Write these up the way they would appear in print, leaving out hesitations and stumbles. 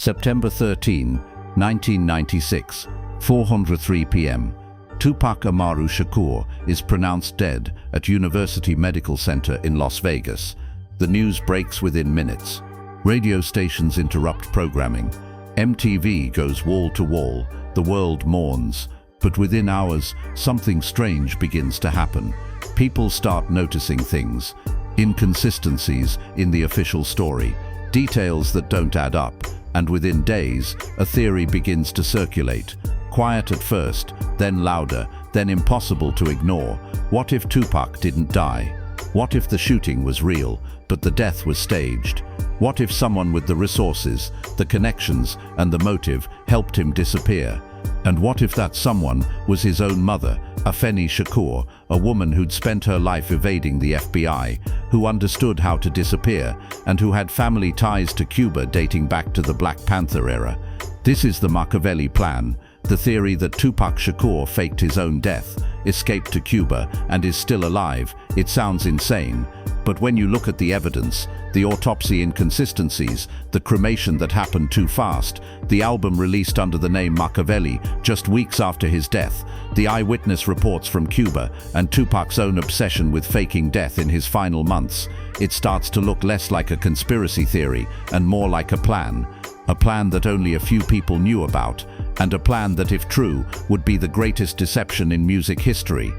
September 13, 1996, 4:03 p.m. Tupac Amaru Shakur is pronounced dead at University Medical Center in Las Vegas. The news breaks within minutes. Radio stations interrupt programming. MTV goes wall to wall. The world mourns. But within hours, something strange begins to happen. People start noticing things. Inconsistencies in the official story. Details that don't add up. And within days, a theory begins to circulate. Quiet at first, then louder, then impossible to ignore. What if Tupac didn't die? What if the shooting was real, but the death was staged? What if someone with the resources, the connections, and the motive helped him disappear? And what if that someone was his own mother, Afeni Shakur, a woman who'd spent her life evading the FBI, who understood how to disappear, and who had family ties to Cuba dating back to the Black Panther era? This is the Makaveli Plan, the theory that Tupac Shakur faked his own death, escaped to Cuba, and is still alive. It sounds insane, but when you look at the evidence, the autopsy inconsistencies, the cremation that happened too fast, the album released under the name Machiavelli just weeks after his death, the eyewitness reports from Cuba, and Tupac's own obsession with faking death in his final months, it starts to look less like a conspiracy theory and more like a plan. A plan that only a few people knew about, and a plan that, if true, would be the greatest deception in music history.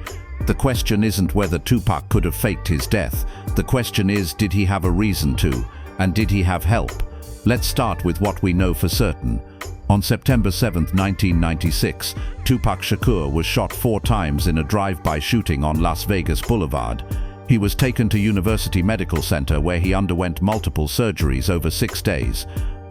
The question isn't whether Tupac could have faked his death. The question is, did he have a reason to? And did he have help? Let's start with what we know for certain. On September 7, 1996, Tupac Shakur was shot 4 times in a drive-by shooting on Las Vegas Boulevard. He was taken to University Medical Center where he underwent multiple surgeries over 6 days.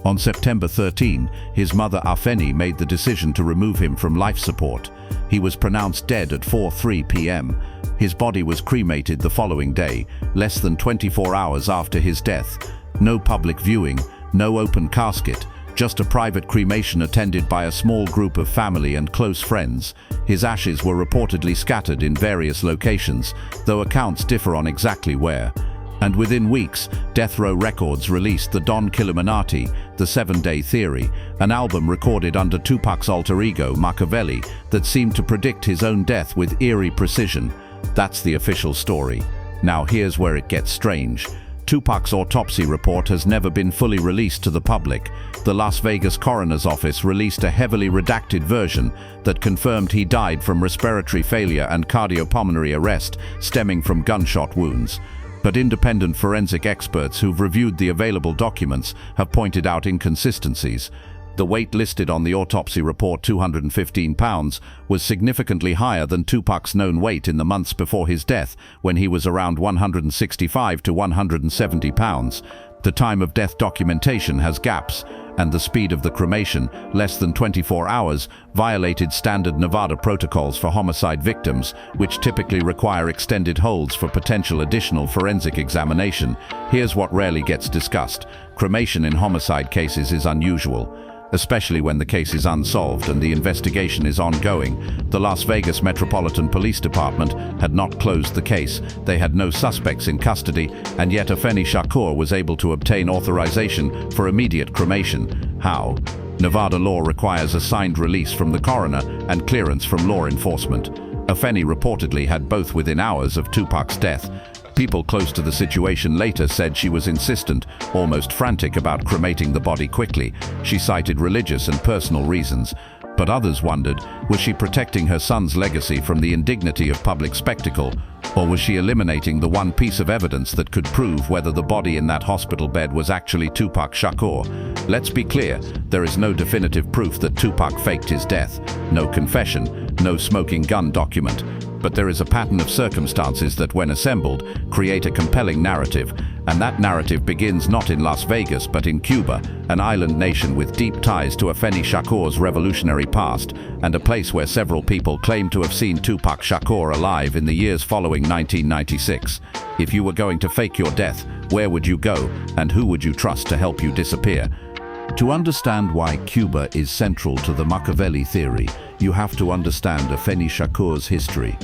On September 13, his mother Afeni made the decision to remove him from life support. He was pronounced dead at 4:03 p.m. His body was cremated the following day, less than 24 hours after his death. No public viewing, no open casket, just a private cremation attended by a small group of family and close friends. His ashes were reportedly scattered in various locations, though accounts differ on exactly where. And within weeks, Death Row Records released the Don Killuminati, The 7-Day Theory, an album recorded under Tupac's alter ego, Machiavelli, that seemed to predict his own death with eerie precision. That's the official story. Now here's where it gets strange. Tupac's autopsy report has never been fully released to the public. The Las Vegas coroner's office released a heavily redacted version that confirmed he died from respiratory failure and cardiopulmonary arrest stemming from gunshot wounds. But independent forensic experts who've reviewed the available documents have pointed out inconsistencies. The weight listed on the autopsy report, 215 pounds, was significantly higher than Tupac's known weight in the months before his death, when he was around 165 to 170 pounds. The time of death documentation has gaps, and the speed of the cremation, less than 24 hours, violated standard Nevada protocols for homicide victims, which typically require extended holds for potential additional forensic examination. Here's what rarely gets discussed. Cremation in homicide cases is unusual, especially when the case is unsolved and the investigation is ongoing. The Las Vegas Metropolitan Police Department had not closed the case. They had no suspects in custody, and yet Afeni Shakur was able to obtain authorization for immediate cremation. How? Nevada law requires a signed release from the coroner and clearance from law enforcement. Afeni reportedly had both within hours of Tupac's death. People close to the situation later said she was insistent, almost frantic about cremating the body quickly. She cited religious and personal reasons. But others wondered, was she protecting her son's legacy from the indignity of public spectacle? Or was she eliminating the one piece of evidence that could prove whether the body in that hospital bed was actually Tupac Shakur? Let's be clear, there is no definitive proof that Tupac faked his death. No confession, no smoking gun document. But there is a pattern of circumstances that, when assembled, create a compelling narrative, and that narrative begins not in Las Vegas but in Cuba, an island nation with deep ties to Afeni Shakur's revolutionary past, and a place where several people claim to have seen Tupac Shakur alive in the years following 1996. If you were going to fake your death, where would you go, and who would you trust to help you disappear? To understand why Cuba is central to the Machiavelli theory, you have to understand Afeni Shakur's history.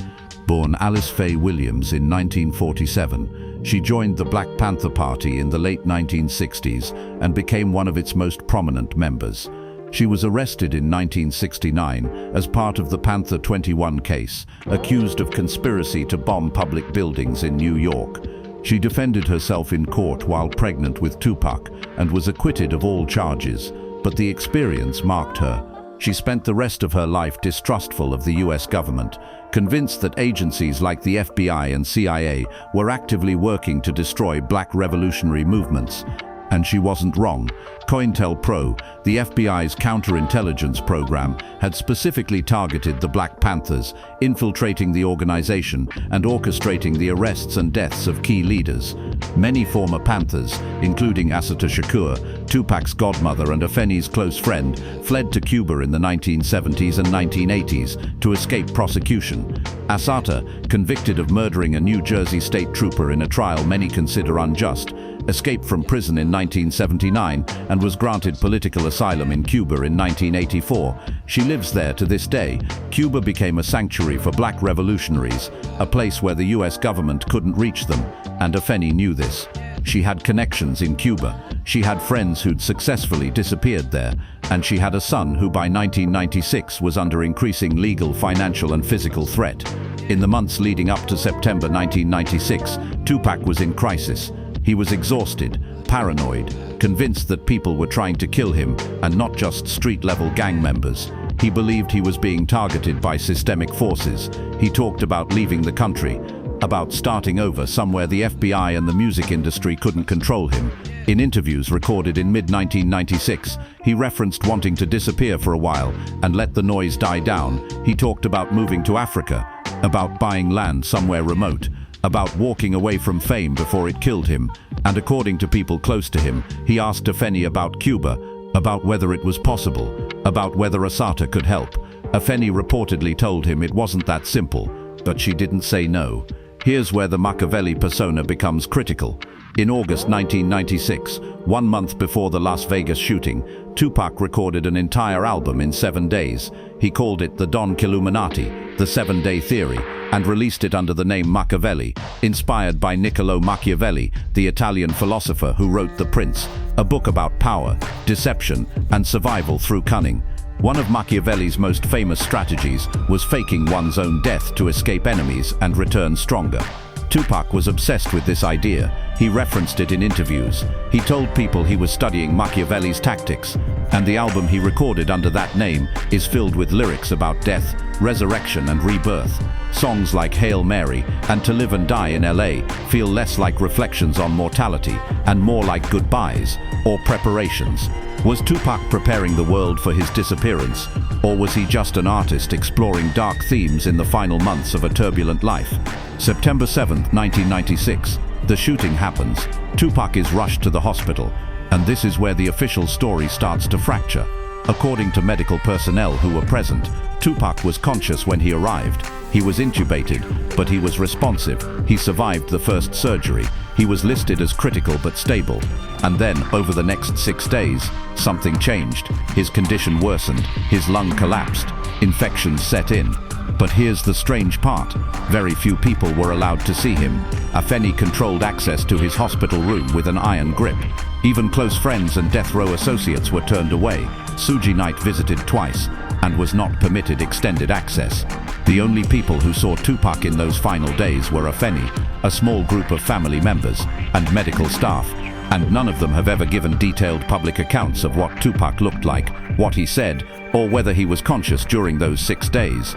Born Alice Faye Williams in 1947, she joined the Black Panther Party in the late 1960s and became one of its most prominent members. She was arrested in 1969 as part of the Panther 21 case, accused of conspiracy to bomb public buildings in New York. She defended herself in court while pregnant with Tupac and was acquitted of all charges, but the experience marked her. She spent the rest of her life distrustful of the US government, convinced that agencies like the FBI and CIA were actively working to destroy black revolutionary movements. And she wasn't wrong. COINTELPRO, the FBI's counterintelligence program, had specifically targeted the Black Panthers, infiltrating the organization and orchestrating the arrests and deaths of key leaders. Many former Panthers, including Assata Shakur, Tupac's godmother and Afeni's close friend, fled to Cuba in the 1970s and 1980s to escape prosecution. Assata, convicted of murdering a New Jersey state trooper in a trial many consider unjust, escaped from prison in 1979 and was granted political asylum in Cuba in 1984. She lives there to this day. Cuba became a sanctuary for black revolutionaries, a place where the US government couldn't reach them, and Afeni knew this. She had connections in Cuba. She had friends who'd successfully disappeared there, and she had a son who by 1996 was under increasing legal, financial and physical threat. In the months leading up to September 1996, Tupac was in crisis. He was exhausted, paranoid, convinced that people were trying to kill him and not just street-level gang members. He believed he was being targeted by systemic forces. He talked about leaving the country, about starting over somewhere the FBI and the music industry couldn't control him. In interviews recorded in mid-1996, he referenced wanting to disappear for a while and let the noise die down. He talked about moving to Africa, about buying land somewhere remote, about walking away from fame before it killed him, and according to people close to him, he asked Afeni about Cuba, about whether it was possible, about whether Assata could help. Afeni reportedly told him it wasn't that simple, but she didn't say no. Here's where the Machiavelli persona becomes critical. In August 1996, 1 month before the Las Vegas shooting, Tupac recorded an entire album in 7 days. He called it the Don Killuminati, the 7-day theory, and released it under the name Machiavelli, inspired by Niccolo Machiavelli, the Italian philosopher who wrote The Prince, a book about power, deception, and survival through cunning. One of Machiavelli's most famous strategies was faking one's own death to escape enemies and return stronger. Tupac was obsessed with this idea. He referenced it in interviews. He told people he was studying Machiavelli's tactics, and the album he recorded under that name is filled with lyrics about death, resurrection and rebirth. Songs like Hail Mary and To Live and Die in LA feel less like reflections on mortality and more like goodbyes or preparations. Was Tupac preparing the world for his disappearance, or was he just an artist exploring dark themes in the final months of a turbulent life? September 7, 1996, the shooting happens. Tupac is rushed to the hospital, and this is where the official story starts to fracture. According to medical personnel who were present, Tupac was conscious when he arrived. He was intubated, but he was responsive. He survived the first surgery. He was listed as critical but stable. And then, over the next 6 days, something changed. His condition worsened. His lung collapsed. Infections set in. But here's the strange part. Very few people were allowed to see him. Afeni controlled access to his hospital room with an iron grip. Even close friends and death row associates were turned away. Suji Knight visited twice and was not permitted extended access. The only people who saw Tupac in those final days were Afeni, a small group of family members, and medical staff, and none of them have ever given detailed public accounts of what Tupac looked like, what he said, or whether he was conscious during those 6 days.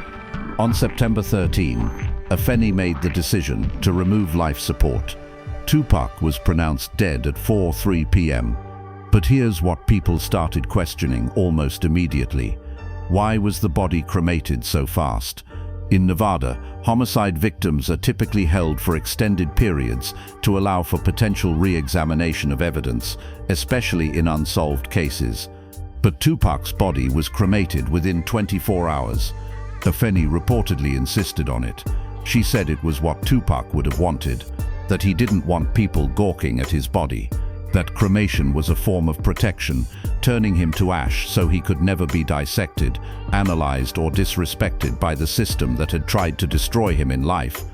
On September 13, Afeni made the decision to remove life support. Tupac was pronounced dead at 4:03 p.m. But here's what people started questioning almost immediately. Why was the body cremated so fast? In Nevada, homicide victims are typically held for extended periods to allow for potential re-examination of evidence, especially in unsolved cases. But Tupac's body was cremated within 24 hours. Afeni reportedly insisted on it. She said it was what Tupac would have wanted, that he didn't want people gawking at his body, that cremation was a form of protection, turning him to ash so he could never be dissected, analyzed, or disrespected by the system that had tried to destroy him in life.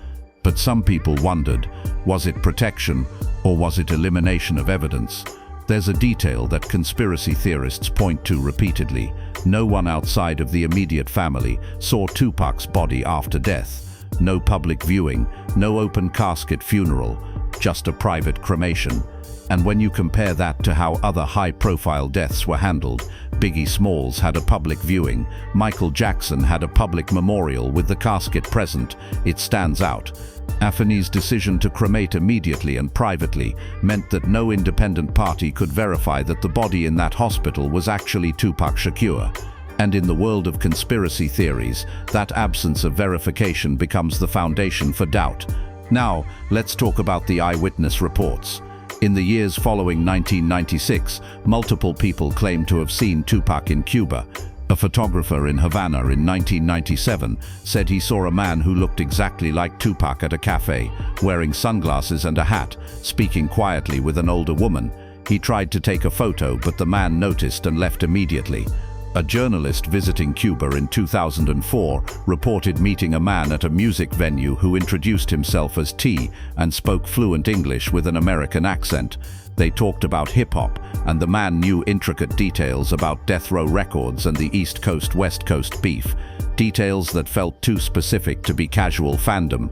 But some people wondered, was it protection or was it elimination of evidence? There's a detail that conspiracy theorists point to repeatedly. No one outside of the immediate family saw Tupac's body after death. No public viewing, no open casket funeral, just a private cremation. And when you compare that to how other high-profile deaths were handled, Biggie Smalls had a public viewing, Michael Jackson had a public memorial with the casket present, it stands out. Afeni's decision to cremate immediately and privately meant that no independent party could verify that the body in that hospital was actually Tupac Shakur. And in the world of conspiracy theories, that absence of verification becomes the foundation for doubt. Now, let's talk about the eyewitness reports. In the years following 1996, multiple people claimed to have seen Tupac in Cuba. A photographer in Havana in 1997 said he saw a man who looked exactly like Tupac at a cafe, wearing sunglasses and a hat, speaking quietly with an older woman. He tried to take a photo, but the man noticed and left immediately. A journalist visiting Cuba in 2004 reported meeting a man at a music venue who introduced himself as T and spoke fluent English with an American accent. They talked about hip-hop, and the man knew intricate details about Death Row Records and the East Coast-West Coast beef, details that felt too specific to be casual fandom.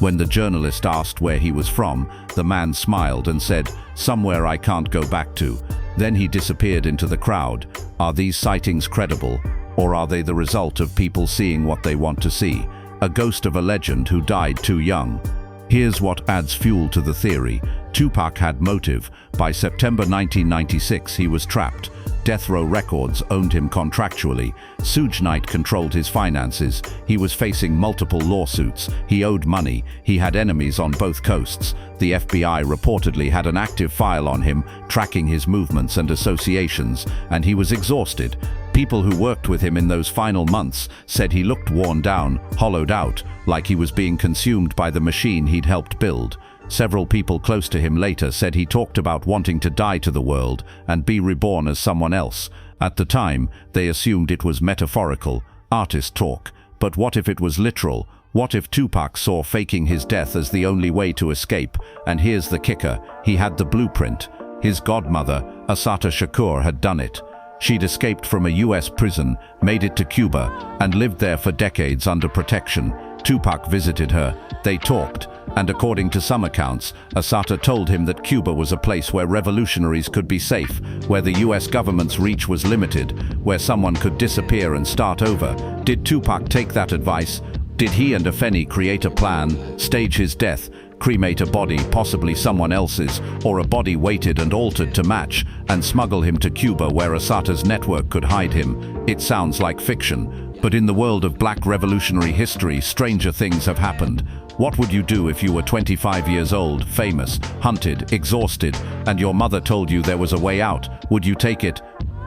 When the journalist asked where he was from, the man smiled and said, "Somewhere I can't go back to." Then he disappeared into the crowd. Are these sightings credible, or are they the result of people seeing what they want to see? A ghost of a legend who died too young. Here's what adds fuel to the theory. Tupac had motive. By September 1996, he was trapped. Death Row Records owned him contractually. Suge Knight controlled his finances. He was facing multiple lawsuits. He owed money. He had enemies on both coasts. The FBI reportedly had an active file on him, tracking his movements and associations, and he was exhausted. People who worked with him in those final months said he looked worn down, hollowed out, like he was being consumed by the machine he'd helped build. Several people close to him later said he talked about wanting to die to the world and be reborn as someone else. At the time, they assumed it was metaphorical, artist talk. But what if it was literal? What if Tupac saw faking his death as the only way to escape? And here's the kicker, he had the blueprint. His godmother, Assata Shakur, had done it. She'd escaped from a US prison, made it to Cuba, and lived there for decades under protection. Tupac visited her, they talked, and according to some accounts, Assata told him that Cuba was a place where revolutionaries could be safe, where the US government's reach was limited, where someone could disappear and start over. Did Tupac take that advice? Did he and Afeni create a plan, stage his death, cremate a body, possibly someone else's, or a body weighted and altered to match, and smuggle him to Cuba where Assata's network could hide him? It sounds like fiction. But in the world of black revolutionary history, stranger things have happened. What would you do if you were 25 years old, famous, hunted, exhausted, and your mother told you there was a way out? Would you take it?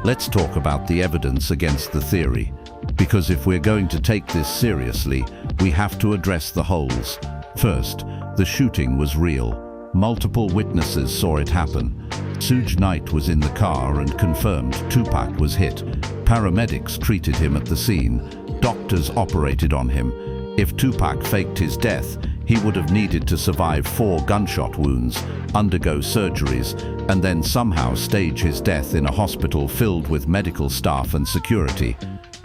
Let's talk about the evidence against the theory. Because if we're going to take this seriously, we have to address the holes. First, the shooting was real. Multiple witnesses saw it happen. Suge Knight was in the car and confirmed Tupac was hit. Paramedics treated him at the scene. Doctors operated on him. If Tupac faked his death, he would have needed to survive 4 gunshot wounds, undergo surgeries, and then somehow stage his death in a hospital filled with medical staff and security.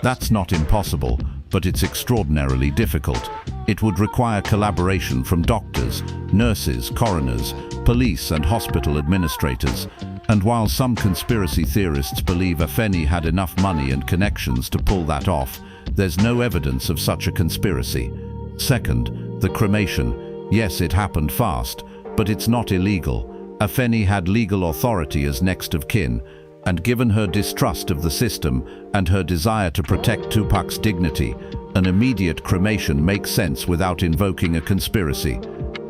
That's not impossible, but it's extraordinarily difficult. It would require collaboration from doctors, nurses, coroners, police, and hospital administrators. And while some conspiracy theorists believe Afeni had enough money and connections to pull that off, there's no evidence of such a conspiracy. Second, the cremation. Yes, it happened fast, but it's not illegal. Afeni had legal authority as next of kin, and given her distrust of the system and her desire to protect Tupac's dignity, an immediate cremation makes sense without invoking a conspiracy.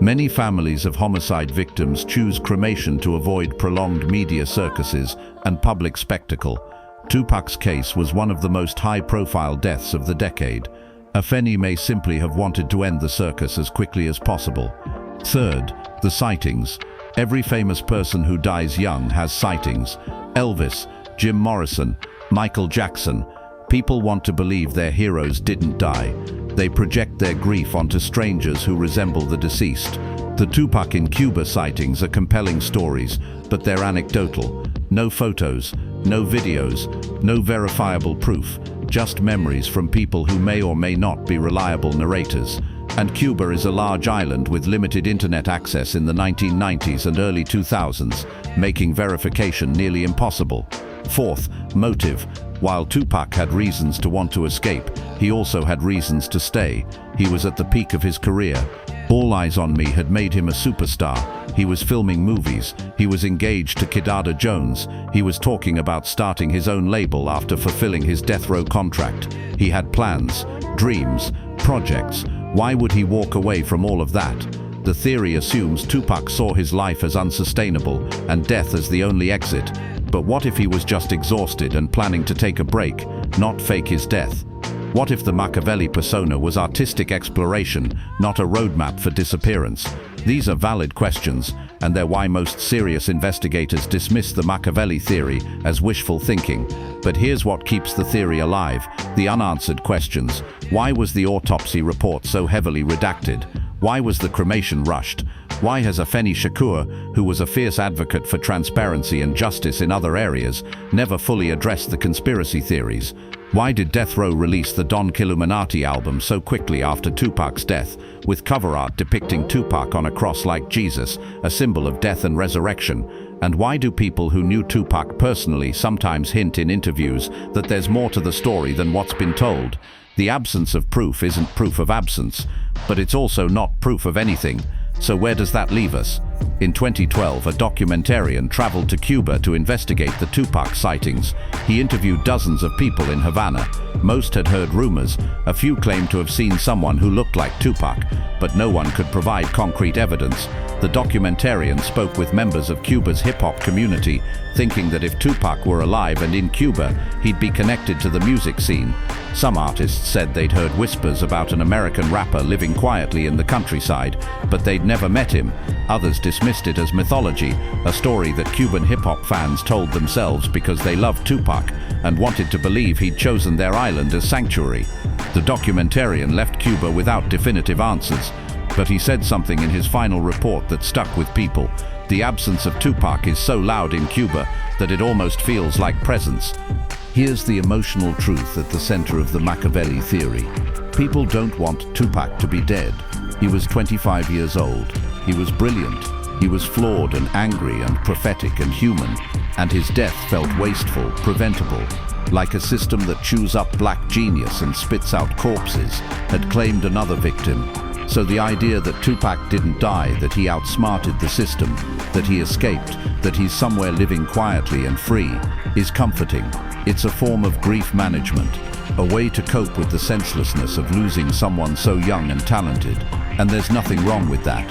Many families of homicide victims choose cremation to avoid prolonged media circuses and public spectacle. Tupac's case was one of the most high-profile deaths of the decade. Afeni may simply have wanted to end the circus as quickly as possible. Third, the sightings. Every famous person who dies young has sightings. Elvis, Jim Morrison, Michael Jackson. People want to believe their heroes didn't die. They project their grief onto strangers who resemble the deceased. The Tupac in Cuba sightings are compelling stories, but they're anecdotal. No photos, no videos, no verifiable proof, just memories from people who may or may not be reliable narrators. And Cuba is a large island with limited internet access in the 1990s and early 2000s, making verification nearly impossible. Fourth, motive. While Tupac had reasons to want to escape, he also had reasons to stay. He was at the peak of his career. All Eyes on Me had made him a superstar. He was filming movies. He was engaged to Kidada Jones. He was talking about starting his own label after fulfilling his death row contract. He had plans, dreams, projects. Why would he walk away from all of that? The theory assumes Tupac saw his life as unsustainable and death as the only exit. But what if he was just exhausted and planning to take a break, not fake his death? What if the Machiavelli persona was artistic exploration, not a roadmap for disappearance? These are valid questions, and they're why most serious investigators dismiss the Machiavelli theory as wishful thinking. But here's what keeps the theory alive: the unanswered questions. Why was the autopsy report so heavily redacted? Why was the cremation rushed? Why has Afeni Shakur, who was a fierce advocate for transparency and justice in other areas, never fully addressed the conspiracy theories? Why did Death Row release the Don Killuminati album so quickly after Tupac's death, with cover art depicting Tupac on a cross like Jesus, a symbol of death and resurrection? And why do people who knew Tupac personally sometimes hint in interviews that there's more to the story than what's been told? The absence of proof isn't proof of absence, but it's also not proof of anything. So where does that leave us? In 2012, a documentarian traveled to Cuba to investigate the Tupac sightings. He interviewed dozens of people in Havana. Most had heard rumors. A few claimed to have seen someone who looked like Tupac, but no one could provide concrete evidence. The documentarian spoke with members of Cuba's hip-hop community, thinking that if Tupac were alive and in Cuba, he'd be connected to the music scene. Some artists said they'd heard whispers about an American rapper living quietly in the countryside, but they'd never met him. Others dismissed it as mythology, a story that Cuban hip-hop fans told themselves because they loved Tupac and wanted to believe he'd chosen their island as sanctuary. The documentarian left Cuba without definitive answers, but he said something in his final report that stuck with people. The absence of Tupac is so loud in Cuba that it almost feels like presence. Here's the emotional truth at the center of the Machiavelli theory. People don't want Tupac to be dead. He was 25 years old. He was brilliant. He was flawed and angry and prophetic and human. And his death felt wasteful, preventable. Like a system that chews up black genius and spits out corpses, had claimed another victim. So the idea that Tupac didn't die, that he outsmarted the system, that he escaped, that he's somewhere living quietly and free, is comforting. It's a form of grief management, a way to cope with the senselessness of losing someone so young and talented. And there's nothing wrong with that.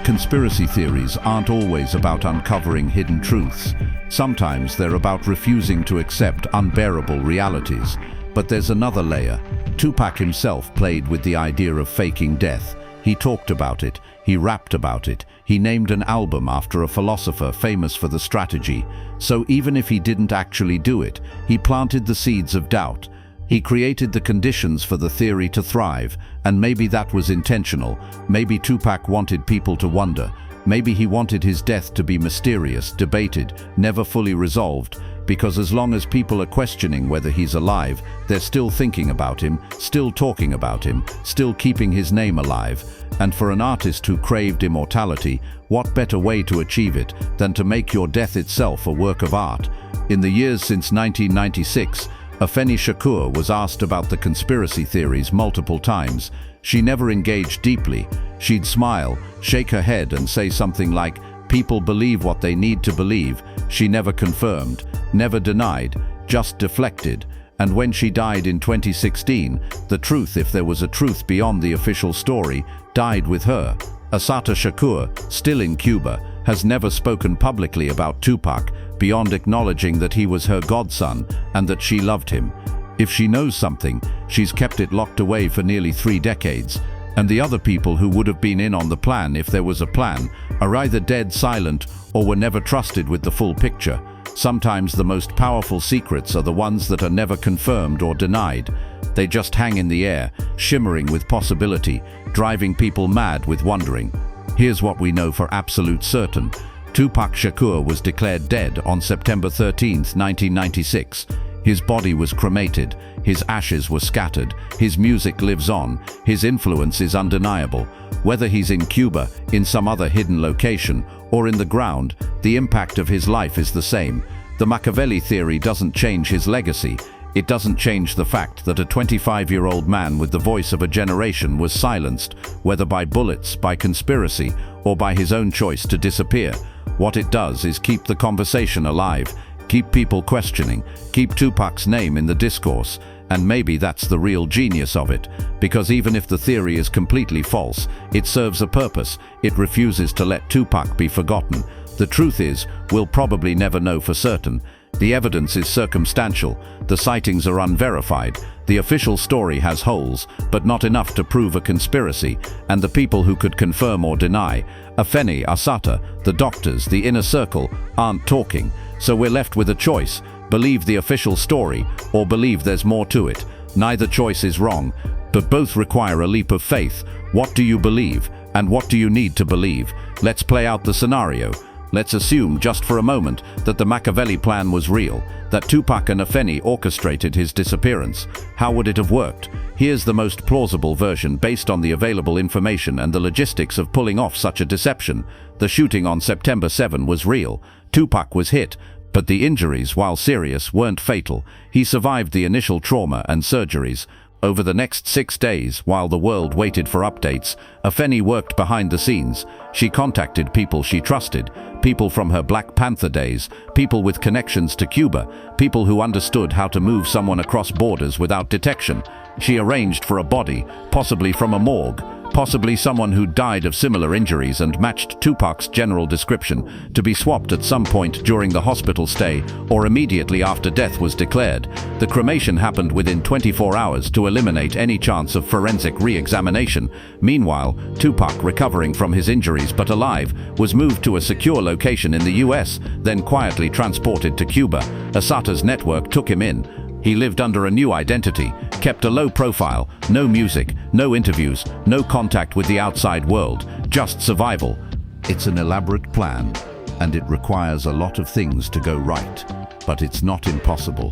Conspiracy theories aren't always about uncovering hidden truths. Sometimes they're about refusing to accept unbearable realities. But there's another layer. Tupac himself played with the idea of faking death. He talked about it, he rapped about it, he named an album after a philosopher famous for the strategy. So even if he didn't actually do it, he planted the seeds of doubt. He created the conditions for the theory to thrive, and maybe that was intentional. Maybe Tupac wanted people to wonder. Maybe he wanted his death to be mysterious, debated, never fully resolved, because as long as people are questioning whether he's alive, they're still thinking about him, still talking about him, still keeping his name alive. And for an artist who craved immortality, what better way to achieve it than to make your death itself a work of art? In the years since 1996, Afeni Shakur was asked about the conspiracy theories multiple times. She never engaged deeply. She'd smile, shake her head and say something like, "People believe what they need to believe." She never confirmed, never denied, just deflected. And when she died in 2016, the truth, if there was a truth beyond the official story, died with her. Assata Shakur, still in Cuba, has never spoken publicly about Tupac, beyond acknowledging that he was her godson and that she loved him. If she knows something, she's kept it locked away for nearly 3 decades. And the other people who would have been in on the plan, if there was a plan, are either dead silent or were never trusted with the full picture. Sometimes the most powerful secrets are the ones that are never confirmed or denied. They just hang in the air, shimmering with possibility, driving people mad with wondering. Here's what we know for absolute certain. Tupac Shakur was declared dead on September 13, 1996. His body was cremated, his ashes were scattered, his music lives on, his influence is undeniable. Whether he's in Cuba, in some other hidden location, or in the ground, the impact of his life is the same. The Machiavelli theory doesn't change his legacy. It doesn't change the fact that a 25-year-old man with the voice of a generation was silenced, whether by bullets, by conspiracy, or by his own choice to disappear. What it does is keep the conversation alive, keep people questioning, keep Tupac's name in the discourse, and maybe that's the real genius of it, because even if the theory is completely false, it serves a purpose. It refuses to let Tupac be forgotten. The truth is, we'll probably never know for certain. The evidence is circumstantial, the sightings are unverified, the official story has holes, but not enough to prove a conspiracy, and the people who could confirm or deny, Afeni, Assata, the doctors, the inner circle, aren't talking. So we're left with a choice: believe the official story, or believe there's more to it. Neither choice is wrong, but both require a leap of faith. What do you believe, and what do you need to believe? Let's play out the scenario. Let's assume, just for a moment, that the Makaveli Plan was real, that Tupac and Afeni orchestrated his disappearance. How would it have worked? Here's the most plausible version based on the available information and the logistics of pulling off such a deception. The shooting on September 7 was real. Tupac was hit, but the injuries, while serious, weren't fatal. He survived the initial trauma and surgeries. Over the next 6 days, while the world waited for updates, Afeni worked behind the scenes. She contacted people she trusted, people from her Black Panther days, people with connections to Cuba, people who understood how to move someone across borders without detection. She arranged for a body, possibly from a morgue, possibly someone who died of similar injuries and matched Tupac's general description, to be swapped at some point during the hospital stay or immediately after death was declared. The cremation happened within 24 hours to eliminate any chance of forensic re-examination. Meanwhile, Tupac, recovering from his injuries but alive, was moved to a secure location in the US, then quietly transported to Cuba. Assata's network took him in. He lived under a new identity, kept a low profile, no music, no interviews, no contact with the outside world, just survival. It's an elaborate plan, and it requires a lot of things to go right, but it's not impossible.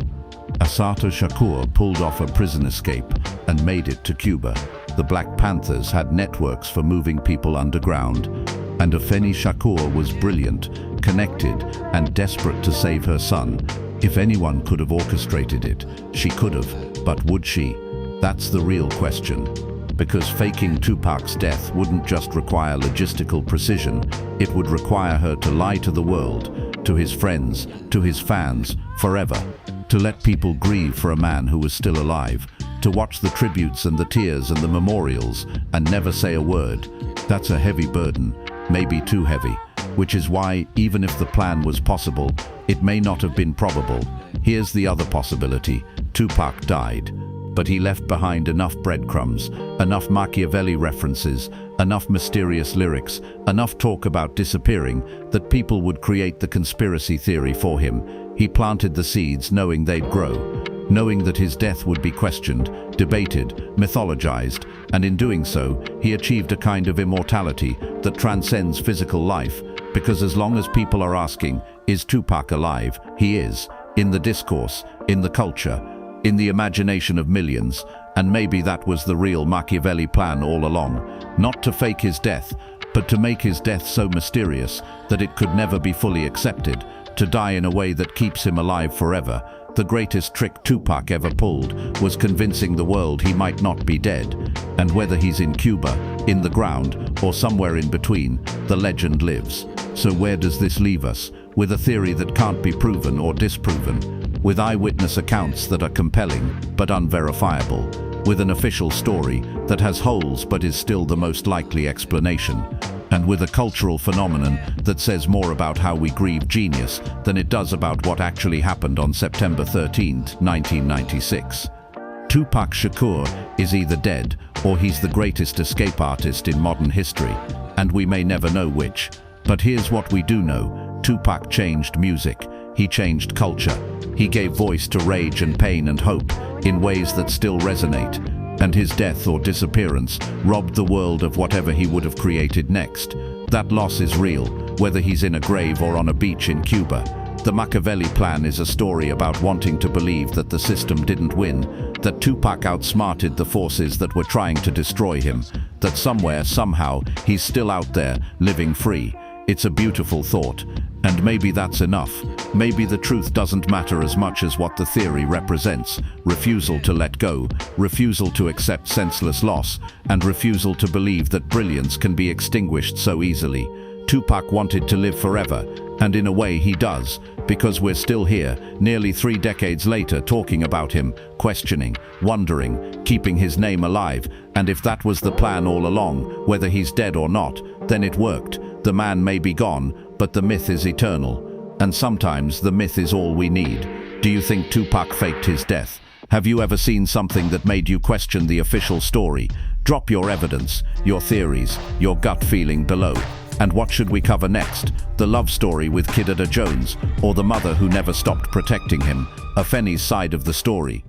Assata Shakur pulled off a prison escape and made it to Cuba. The Black Panthers had networks for moving people underground, and Afeni Shakur was brilliant, connected, and desperate to save her son. If anyone could have orchestrated it, she could have, but would she? That's the real question. Because faking Tupac's death wouldn't just require logistical precision, it would require her to lie to the world, to his friends, to his fans, forever. To let people grieve for a man who was still alive, to watch the tributes and the tears and the memorials and never say a word. That's a heavy burden, maybe too heavy. Which is why, even if the plan was possible, it may not have been probable. Here's the other possibility: Tupac died, but he left behind enough breadcrumbs, enough Machiavelli references, enough mysterious lyrics, enough talk about disappearing, that people would create the conspiracy theory for him. He planted the seeds knowing they'd grow, knowing that his death would be questioned, debated, mythologized, and in doing so, he achieved a kind of immortality that transcends physical life. Because as long as people are asking, is Tupac alive? He is. In the discourse, in the culture, in the imagination of millions. And maybe that was the real Machiavelli plan all along. Not to fake his death, but to make his death so mysterious that it could never be fully accepted. To die in a way that keeps him alive forever. The greatest trick Tupac ever pulled was convincing the world he might not be dead. And whether he's in Cuba, in the ground, or somewhere in between, the legend lives. So where does this leave us? With a theory that can't be proven or disproven. With eyewitness accounts that are compelling but unverifiable. With an official story that has holes but is still the most likely explanation. And with a cultural phenomenon that says more about how we grieve genius than it does about what actually happened on September 13, 1996. Tupac Shakur is either dead or he's the greatest escape artist in modern history, and we may never know which. But here's what we do know: Tupac changed music. he changed culture. He gave voice to rage and pain and hope in ways that still resonate. And his death or disappearance robbed the world of whatever he would have created next. That loss is real, whether he's in a grave or on a beach in Cuba. The Makaveli Plan is a story about wanting to believe that the system didn't win, that Tupac outsmarted the forces that were trying to destroy him, that somewhere, somehow, he's still out there, living free. It's a beautiful thought, and maybe that's enough. Maybe the truth doesn't matter as much as what the theory represents. Refusal to let go, refusal to accept senseless loss, and refusal to believe that brilliance can be extinguished so easily. Tupac wanted to live forever, and in a way he does, because we're still here, nearly 3 decades later, talking about him, questioning, wondering, keeping his name alive. And if that was the plan all along, whether he's dead or not, then it worked. The man may be gone, but the myth is eternal. And sometimes the myth is all we need. Do you think Tupac faked his death? Have you ever seen something that made you question the official story? Drop your evidence, your theories, your gut feeling below. And what should we cover next? The love story with Kid Jones, or the mother who never stopped protecting him? Afeni's side of the story.